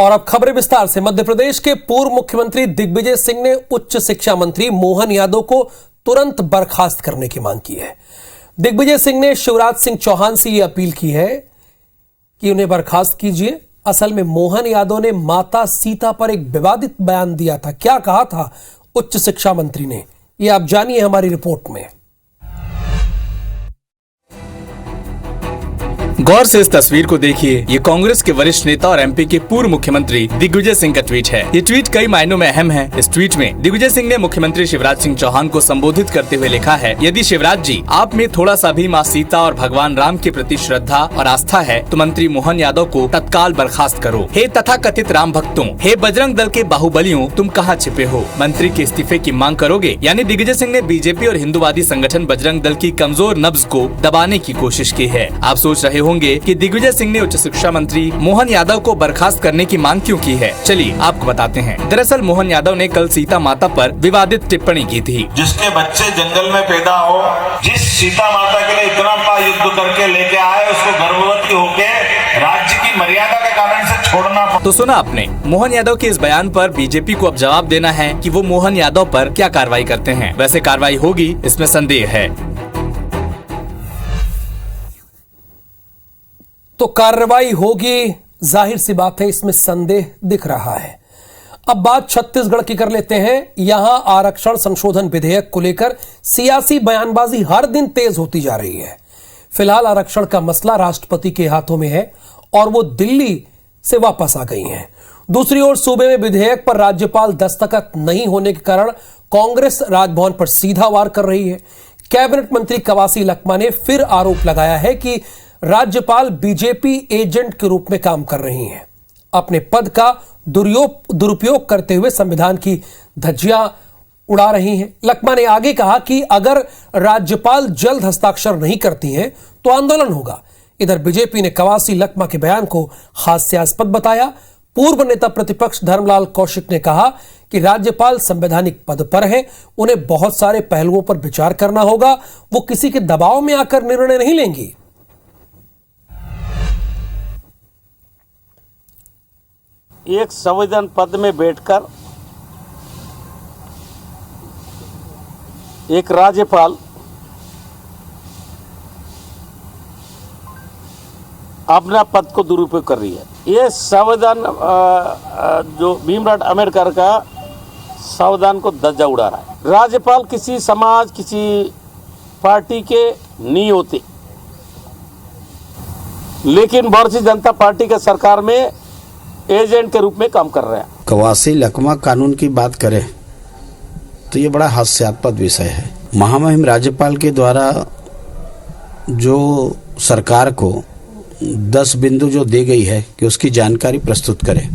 और अब खबरें विस्तार से। मध्य प्रदेश के पूर्व मुख्यमंत्री दिग्विजय सिंह ने उच्च शिक्षा मंत्री मोहन यादव को तुरंत बर्खास्त करने की मांग की है। दिग्विजय सिंह ने शिवराज सिंह चौहान से यह अपील की है कि उन्हें बर्खास्त कीजिए। असल में मोहन यादव ने माता सीता पर एक विवादित बयान दिया था। क्या कहा था उच्च शिक्षा मंत्री ने, ये आप जानिए हमारी रिपोर्ट में। गौर से इस तस्वीर को देखिए। ये कांग्रेस के वरिष्ठ नेता और एमपी के पूर्व मुख्यमंत्री दिग्विजय सिंह का ट्वीट है। ये ट्वीट कई मायनों में अहम है। इस ट्वीट में दिग्विजय सिंह ने मुख्यमंत्री शिवराज सिंह चौहान को संबोधित करते हुए लिखा है, यदि शिवराज जी आप में थोड़ा सा भी माँ सीता और भगवान राम के प्रति श्रद्धा और आस्था है तो मंत्री मोहन यादव को तत्काल बर्खास्त करो। हे तथाकथित राम भक्तों, हे बजरंग दल के बाहुबलियों, तुम कहाँ छिपे हो? मंत्री के इस्तीफे की मांग करोगे? यानी दिग्विजय सिंह ने बीजेपी और हिंदूवादी संगठन बजरंग दल की कमजोर नब्ज को दबाने की कोशिश की है। आप सोच रहे होंगे कि दिग्विजय सिंह ने उच्च शिक्षा मंत्री मोहन यादव को बर्खास्त करने की मांग क्यों की है। चलिए आपको बताते हैं। दरअसल मोहन यादव ने कल सीता माता पर विवादित टिप्पणी की थी। जिसके बच्चे जंगल में पैदा हो, जिस सीता माता के लिए इतना बड़ा युद्ध करके लेके आए, उसको गर्भवती होके राज्य की मर्यादा के कारण से छोड़ना। तो सुना आपने, मोहन यादव के इस बयान पर बीजेपी को अब जवाब देना है कि वो मोहन यादव पर क्या कार्रवाई करते हैं। वैसे कार्रवाई होगी इसमें संदेह है। तो कार्रवाई होगी, जाहिर सी बात है, इसमें संदेह दिख रहा है। अब बात छत्तीसगढ़ की कर लेते हैं। यहां आरक्षण संशोधन विधेयक को लेकर सियासी बयानबाजी हर दिन तेज होती जा रही है। फिलहाल आरक्षण का मसला राष्ट्रपति के हाथों में है और वो दिल्ली से वापस आ गई हैं। दूसरी ओर सूबे में विधेयक पर राज्यपाल दस्तखत नहीं होने के कारण कांग्रेस राजभवन पर सीधा वार कर रही है। कैबिनेट मंत्री कवासी लखमा ने फिर आरोप लगाया है कि राज्यपाल बीजेपी एजेंट के रूप में काम कर रही हैं, अपने पद का दुरुपयोग करते हुए संविधान की धज्जियां उड़ा रही हैं। लखमा ने आगे कहा कि अगर राज्यपाल जल्द हस्ताक्षर नहीं करती हैं तो आंदोलन होगा। इधर बीजेपी ने कवासी लखमा के बयान को हास्यास्पद बताया। पूर्व नेता प्रतिपक्ष धर्मलाल कौशिक ने कहा कि राज्यपाल संवैधानिक पद पर हैं, उन्हें बहुत सारे पहलुओं पर विचार करना होगा, वो किसी के दबाव में आकर निर्णय नहीं लेंगी। एक संविधान पद में बैठकर एक राज्यपाल अपना पद को दुरुपयोग कर रही है। ये संविधान जो भीमराव अम्बेडकर का संविधान को धज्जा उड़ा रहा है। राज्यपाल किसी समाज, किसी पार्टी के नहीं होते, लेकिन भारतीय जनता पार्टी के सरकार में एजेंट के रूप में काम कर रहे हैं। कवासी लखमा कानून की बात करें तो ये बड़ा हास्यास्पद विषय है। महामहिम राज्यपाल के द्वारा जो सरकार को 10 बिंदु जो दी गई है कि उसकी जानकारी प्रस्तुत करे,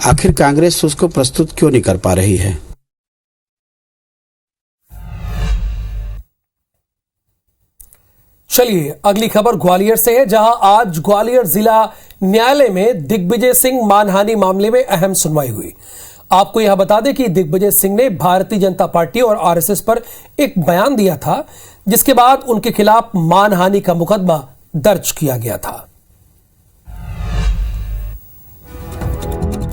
आखिर कांग्रेस उसको प्रस्तुत क्यों नहीं कर पा रही है? चलिए अगली खबर ग्वालियर से है, जहां आज ग्वालियर जिला न्यायालय में दिग्विजय सिंह मानहानि मामले में अहम सुनवाई हुई। आपको यह बता दें कि दिग्विजय सिंह ने भारतीय जनता पार्टी और आरएसएस पर एक बयान दिया था, जिसके बाद उनके खिलाफ मानहानि का मुकदमा दर्ज किया गया था।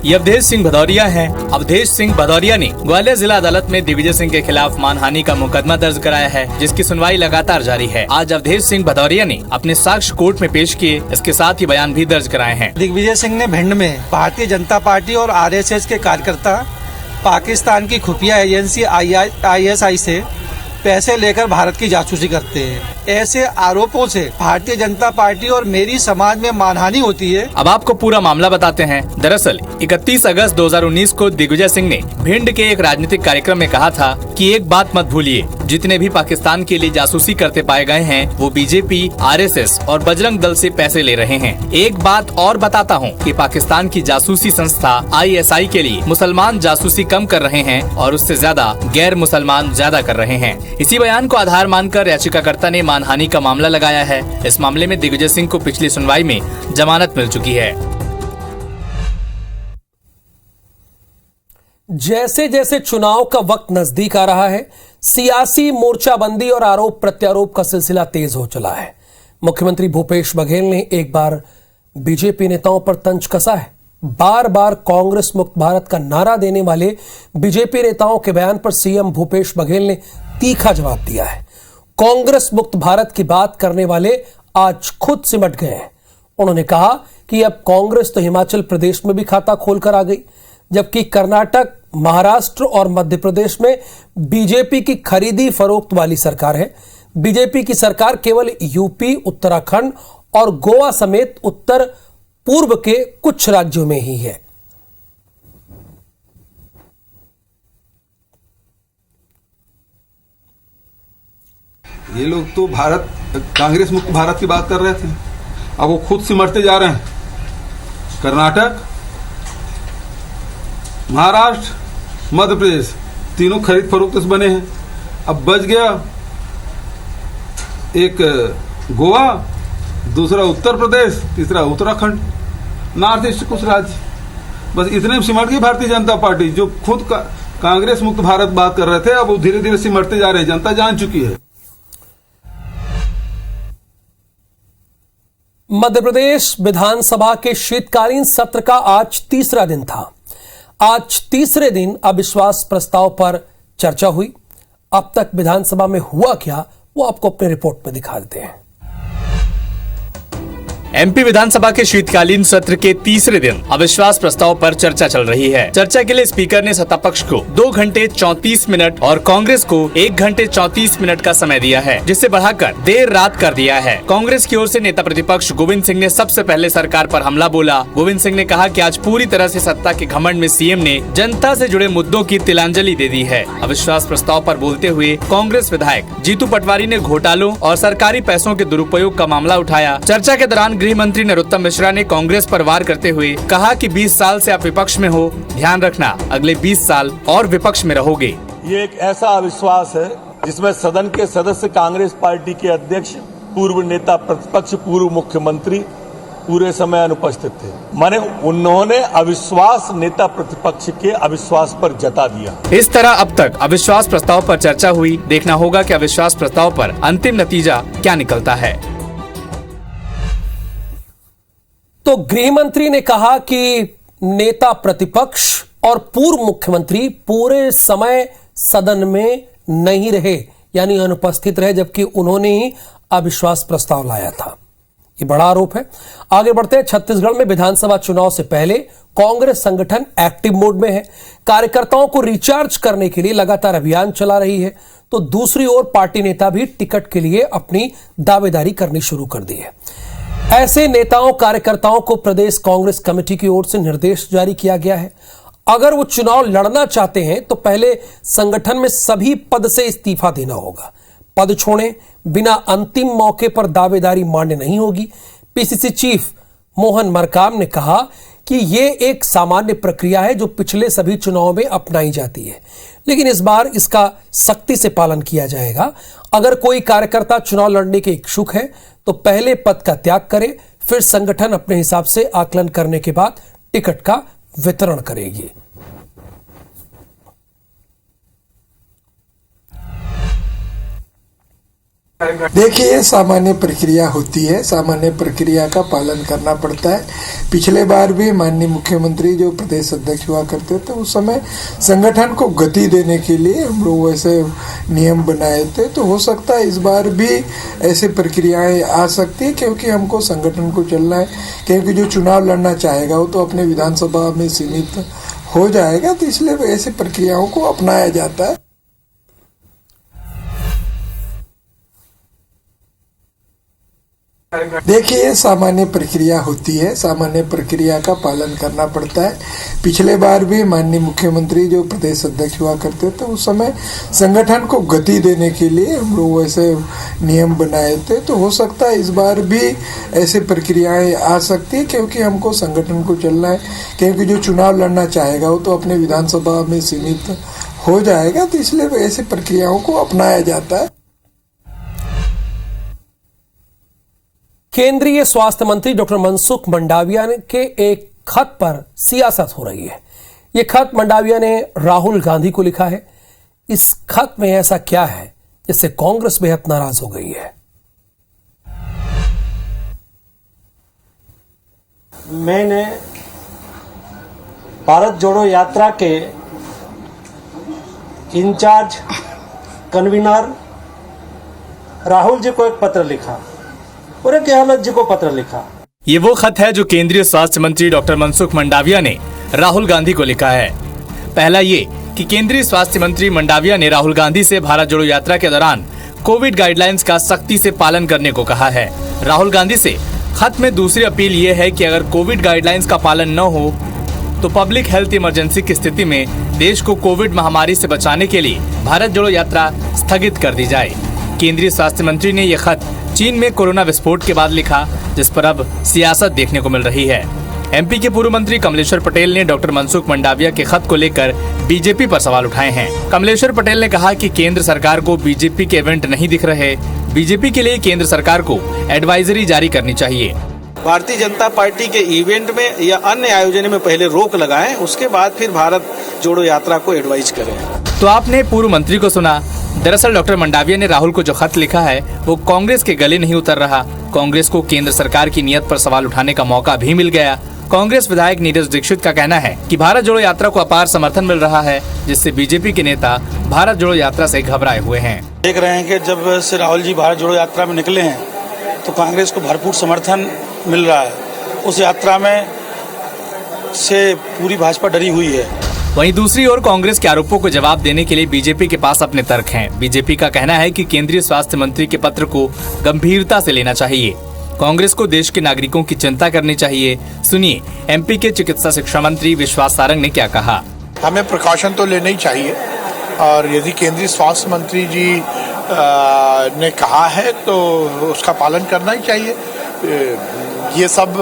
ये अवधेश सिंह भदौरिया हैं। अवधेश सिंह भदौरिया ने ग्वालियर जिला अदालत में दिग्विजय सिंह के खिलाफ मानहानि का मुकदमा दर्ज कराया है, जिसकी सुनवाई लगातार जारी है। आज अवधेश सिंह भदौरिया ने अपने साक्ष्य कोर्ट में पेश किए, इसके साथ ही बयान भी दर्ज कराए हैं। दिग्विजय सिंह ने भिंड में भारतीय जनता पार्टी और आरएसएस के कार्यकर्ता पाकिस्तान की खुफिया एजेंसी ISI से पैसे लेकर भारत की जासूसी करते हैं। ऐसे आरोपों से भारतीय जनता पार्टी और मेरी समाज में मानहानि होती है। अब आपको पूरा मामला बताते हैं। दरअसल 31 अगस्त 2019 को दिग्विजय सिंह ने भिंड के एक राजनीतिक कार्यक्रम में कहा था कि एक बात मत भूलिए, जितने भी पाकिस्तान के लिए जासूसी करते पाए गए हैं वो बीजेपी, आरएसएस और बजरंग दल से पैसे ले रहे हैं। एक बात और बताता हूँ कि पाकिस्तान की जासूसी संस्था ISI के लिए मुसलमान जासूसी कम कर रहे हैं और उससे ज्यादा गैर मुसलमान ज्यादा कर रहे हैं। इसी बयान को आधार मानकर याचिकाकर्ता ने मानहानि का मामला लगाया है। इस मामले में दिग्विजय सिंह को पिछली सुनवाई में जमानत मिल चुकी है। जैसे जैसे चुनाव का वक्त नजदीक आ रहा है, सियासी मोर्चाबंदी और आरोप प्रत्यारोप का सिलसिला तेज हो चला है। मुख्यमंत्री भूपेश बघेल ने एक बार बीजेपी नेताओं पर तंज कसा है। बार बार कांग्रेस मुक्त भारत का नारा देने वाले बीजेपी नेताओं के बयान पर सीएम भूपेश बघेल ने तीखा जवाब दिया है। कांग्रेस मुक्त भारत की बात करने वाले आज खुद सिमट गए हैं। उन्होंने कहा कि अब कांग्रेस तो हिमाचल प्रदेश में भी खाता खोलकर आ गई, जबकि कर्नाटक, महाराष्ट्र और मध्य प्रदेश में बीजेपी की खरीदी फरोख्त वाली सरकार है। बीजेपी की सरकार केवल यूपी, उत्तराखंड और गोवा समेत उत्तर पूर्व के कुछ राज्यों में ही है। ये लोग तो कांग्रेस मुक्त भारत की बात कर रहे थे, अब वो खुद सिमटते जा रहे हैं। कर्नाटक, महाराष्ट्र, मध्य प्रदेश तीनों खरीद फरोख्त से बने हैं। अब बच गया एक गोवा, दूसरा उत्तर प्रदेश, तीसरा उत्तराखंड, नॉर्थ ईस्ट कुछ राज्य। बस इतने में सिमट गई भारतीय जनता पार्टी। जो खुद कांग्रेस मुक्त भारत बात कर रहे थे, अब वो धीरे धीरे सिमटते जा रहे हैं। जनता जान चुकी है। मध्य प्रदेश विधानसभा के शीतकालीन सत्र का आज तीसरा दिन था। आज तीसरे दिन अविश्वास प्रस्ताव पर चर्चा हुई। अब तक विधानसभा में हुआ क्या, वो आपको अपने रिपोर्ट में दिखा देते हैं। एमपी विधानसभा के शीतकालीन सत्र के तीसरे दिन अविश्वास प्रस्ताव पर चर्चा चल रही है। चर्चा के लिए स्पीकर ने सत्ता पक्ष को 2 घंटे 34 मिनट और कांग्रेस को 1 घंटे 34 मिनट का समय दिया है, जिसे बढ़ाकर देर रात कर दिया है। कांग्रेस की ओर से नेता प्रतिपक्ष गोविंद सिंह ने सबसे पहले सरकार पर हमला बोला। गोविंद सिंह ने कहा कि आज पूरी तरह से सत्ता के घमंड में सीएम ने जनता से जुड़े मुद्दों की तिलांजलि दे दी है। अविश्वास प्रस्ताव पर बोलते हुए कांग्रेस विधायक जीतू पटवारी ने घोटालों और सरकारी पैसों के दुरुपयोग का मामला उठाया। चर्चा के दौरान गृह मंत्री नरोत्तम मिश्रा ने कांग्रेस पर वार करते हुए कहा कि 20 साल से आप विपक्ष में हो, ध्यान रखना अगले 20 साल और विपक्ष में रहोगे। ये एक ऐसा अविश्वास है जिसमें सदन के सदस्य कांग्रेस पार्टी के अध्यक्ष, पूर्व नेता प्रतिपक्ष, पूर्व मुख्यमंत्री पूरे समय अनुपस्थित थे। माने उन्होंने अविश्वास नेता प्रतिपक्ष के अविश्वास पर जता दिया। इस तरह अब तक अविश्वास प्रस्ताव पर चर्चा हुई। देखना होगा कि अविश्वास प्रस्ताव पर अंतिम नतीजा क्या निकलता है। तो गृह मंत्री ने कहा कि नेता प्रतिपक्ष और पूर्व मुख्यमंत्री पूरे समय सदन में नहीं रहे, यानी अनुपस्थित रहे, जबकि उन्होंने ही अविश्वास प्रस्ताव लाया था। ये बड़ा आरोप है। आगे बढ़ते हैं। छत्तीसगढ़ में विधानसभा चुनाव से पहले कांग्रेस संगठन एक्टिव मोड में है। कार्यकर्ताओं को रिचार्ज करने के लिए लगातार अभियान चला रही है, तो दूसरी ओर पार्टी नेता भी टिकट के लिए अपनी दावेदारी करनी शुरू कर दी है। ऐसे नेताओं कार्यकर्ताओं को प्रदेश कांग्रेस कमेटी की ओर से निर्देश जारी किया गया है। अगर वो चुनाव लड़ना चाहते हैं तो पहले संगठन में सभी पद से इस्तीफा देना होगा। पद छोड़े बिना अंतिम मौके पर दावेदारी मान्य नहीं होगी। पीसीसी चीफ मोहन मरकाम ने कहा कि यह एक सामान्य प्रक्रिया है जो पिछले सभी चुनावों में अपनाई जाती है, लेकिन इस बार इसका सख्ती से पालन किया जाएगा। अगर कोई कार्यकर्ता चुनाव लड़ने के इच्छुक है तो पहले पद का त्याग करे, फिर संगठन अपने हिसाब से आकलन करने के बाद टिकट का वितरण करेगी। देखिए, ये सामान्य प्रक्रिया होती है, सामान्य प्रक्रिया का पालन करना पड़ता है। पिछले बार भी माननीय मुख्यमंत्री जो प्रदेश अध्यक्ष हुआ करते थे, उस समय संगठन को गति देने के लिए हम लोग ऐसे नियम बनाए थे। तो हो सकता है इस बार भी ऐसे प्रक्रियाएं आ सकती है, क्योंकि हमको संगठन को चलना है। क्योंकि जो चुनाव लड़ना चाहेगा वो तो अपने विधानसभा में सीमित हो जाएगा, तो इसलिए ऐसी प्रक्रियाओं को अपनाया जाता है। देखिए, ये सामान्य प्रक्रिया होती है, सामान्य प्रक्रिया का पालन करना पड़ता है। पिछले बार भी माननीय मुख्यमंत्री जो प्रदेश अध्यक्ष हुआ करते थे, उस समय संगठन को गति देने के लिए हम लोग ऐसे नियम बनाए थे। तो हो सकता है इस बार भी ऐसी प्रक्रियाएं आ सकती है, क्योंकि हमको संगठन को चलना है। क्योंकि जो चुनाव लड़ना चाहेगा वो तो अपने विधानसभा में सीमित हो जाएगा, तो इसलिए ऐसी प्रक्रियाओं को अपनाया जाता है। केंद्रीय स्वास्थ्य मंत्री डॉक्टर मनसुख मंडाविया के एक खत पर सियासत हो रही है। यह खत मंडाविया ने राहुल गांधी को लिखा है। इस खत में ऐसा क्या है जिससे कांग्रेस बेहद नाराज हो गई है? मैंने भारत जोड़ो यात्रा के इंचार्ज कन्वीनर राहुल जी को एक पत्र लिखा और एक गहलोत जी को पत्र लिखा। ये वो खत है जो केंद्रीय स्वास्थ्य मंत्री डॉक्टर मनसुख मंडाविया ने राहुल गांधी को लिखा है। पहला ये कि केंद्रीय स्वास्थ्य मंत्री मंडाविया ने राहुल गांधी से भारत जोड़ो यात्रा के दौरान कोविड गाइडलाइंस का सख्ती से पालन करने को कहा है। राहुल गांधी से खत में दूसरी अपील ये है कि अगर कोविड गाइडलाइंस का पालन न हो तो पब्लिक हेल्थ इमरजेंसी की स्थिति में देश को कोविड महामारी से बचाने के लिए भारत जोड़ो यात्रा स्थगित कर दी जाए। केंद्रीय स्वास्थ्य मंत्री ने यह खत चीन में कोरोना विस्फोट के बाद लिखा, जिस पर अब सियासत देखने को मिल रही है। एमपी के पूर्व मंत्री कमलेश्वर पटेल ने डॉक्टर मनसुख मंडाविया के खत को लेकर बीजेपी पर सवाल उठाए हैं। कमलेश्वर पटेल ने कहा कि केंद्र सरकार को बीजेपी के इवेंट नहीं दिख रहे। बीजेपी के लिए केंद्र सरकार को एडवाइजरी जारी करनी चाहिए। भारतीय जनता पार्टी के इवेंट में या अन्य आयोजन में पहले रोक लगाएं, उसके बाद फिर भारत जोड़ो यात्रा को एडवाइज करें। तो आपने पूर्व मंत्री को सुना। दरअसल डॉक्टर मंडाविया ने राहुल को जो खत लिखा है वो कांग्रेस के गले नहीं उतर रहा। कांग्रेस को केंद्र सरकार की नीयत पर सवाल उठाने का मौका भी मिल गया। कांग्रेस विधायक नीरज दीक्षित का कहना है कि भारत जोड़ो यात्रा को अपार समर्थन मिल रहा है, जिससे बीजेपी के नेता भारत जोड़ो यात्रा से घबराए हुए हैं। देख रहे हैं कि जब से राहुल जी भारत जोड़ो यात्रा में निकले हैं तो कांग्रेस को भरपूर समर्थन मिल रहा है। उस यात्रा में से पूरी भाजपा डरी हुई है। वहीं दूसरी ओर कांग्रेस के आरोपों को जवाब देने के लिए बीजेपी के पास अपने तर्क हैं। बीजेपी का कहना है कि केंद्रीय स्वास्थ्य मंत्री के पत्र को गंभीरता से लेना चाहिए। कांग्रेस को देश के नागरिकों की चिंता करनी चाहिए। सुनिए एमपी के चिकित्सा शिक्षा मंत्री विश्वास सारंग ने क्या कहा। हमें प्रिकॉशन तो लेना ही चाहिए और यदि केंद्रीय स्वास्थ्य मंत्री जी ने कहा है तो उसका पालन करना ही चाहिए। ये सब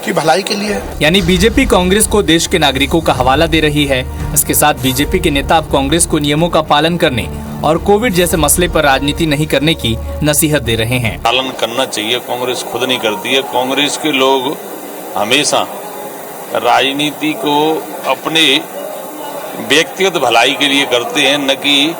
की भलाई के लिए है। यानी बीजेपी कांग्रेस को देश के नागरिकों का हवाला दे रही है। इसके साथ बीजेपी के नेता अब कांग्रेस को नियमों का पालन करने और कोविड जैसे मसले पर राजनीति नहीं करने की नसीहत दे रहे हैं। पालन करना चाहिए, कांग्रेस खुद नहीं करती है। कांग्रेस के लोग हमेशा राजनीति को अपने व्यक्तिगत भलाई के लिए करते हैं, न कि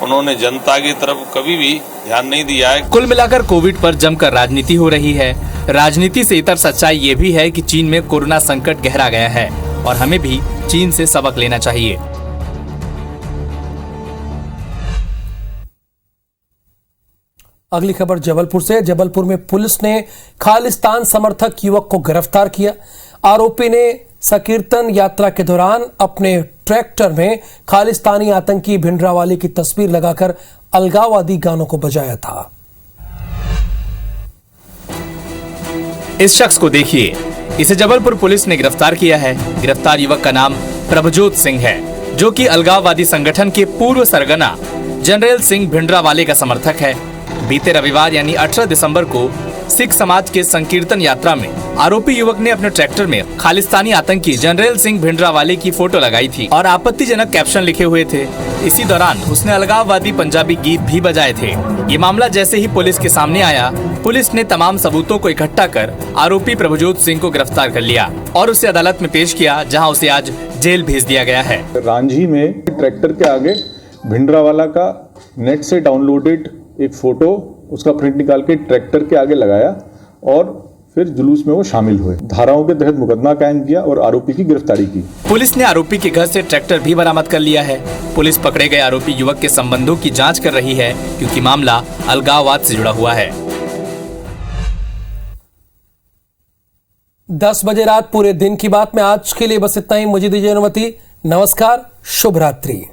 उन्होंने जनता की तरफ कभी भी ध्यान नहीं दिया है। कुल मिलाकर कोविड पर जमकर राजनीति हो रही है। राजनीति से इतर सच्चाई ये भी है कि चीन में कोरोना संकट गहरा गया है और हमें भी चीन से सबक लेना चाहिए। अगली खबर जबलपुर से। जबलपुर में पुलिस ने खालिस्तान समर्थक युवक को गिरफ्तार किया। आरोपी ने संकीर्तन यात्रा के दौरान अपने ट्रैक्टर में खालिस्तानी आतंकी भिंडरावाले की तस्वीर लगाकर अलगाववादी गानों को बजाया था। इस शख्स को देखिए, इसे जबलपुर पुलिस ने गिरफ्तार किया है। गिरफ्तार युवक का नाम प्रभजोत सिंह है, जो कि अलगाववादी संगठन के पूर्व सरगना जनरल सिंह भिंडरावाले का समर्थक है। बीते रविवार यानी 18 दिसंबर को सिख समाज के संकीर्तन यात्रा में आरोपी युवक ने अपने ट्रैक्टर में खालिस्तानी आतंकी जनरल सिंह भिंडरावाले की फोटो लगाई थी और आपत्तिजनक कैप्शन लिखे हुए थे। इसी दौरान उसने अलगाववादी पंजाबी गीत भी बजाए थे। ये मामला जैसे ही पुलिस के सामने आया, पुलिस ने तमाम सबूतों को इकट्ठा कर आरोपी प्रभजोत सिंह को गिरफ्तार कर लिया और उसे अदालत में पेश किया, जहाँ उसे आज जेल भेज दिया गया है। रांझी में ट्रैक्टर के आगे भिंडरावाला का नेट से डाउनलोडेड एक फोटो उसका प्रिंट निकाल के ट्रैक्टर के आगे लगाया और फिर जुलूस में वो शामिल हुए। धाराओं के तहत मुकदमा कायम किया और आरोपी की गिरफ्तारी की। पुलिस ने आरोपी के घर से ट्रैक्टर भी बरामद कर लिया है। पुलिस पकड़े गए आरोपी युवक के संबंधों की जांच कर रही है, क्योंकि मामला अलगाववाद से जुड़ा हुआ है। 10 बजे रात पूरे दिन की बात में आज के लिए बस इतना ही। मुझे दीजिए अनुमति। नमस्कार, शुभ रात्रि।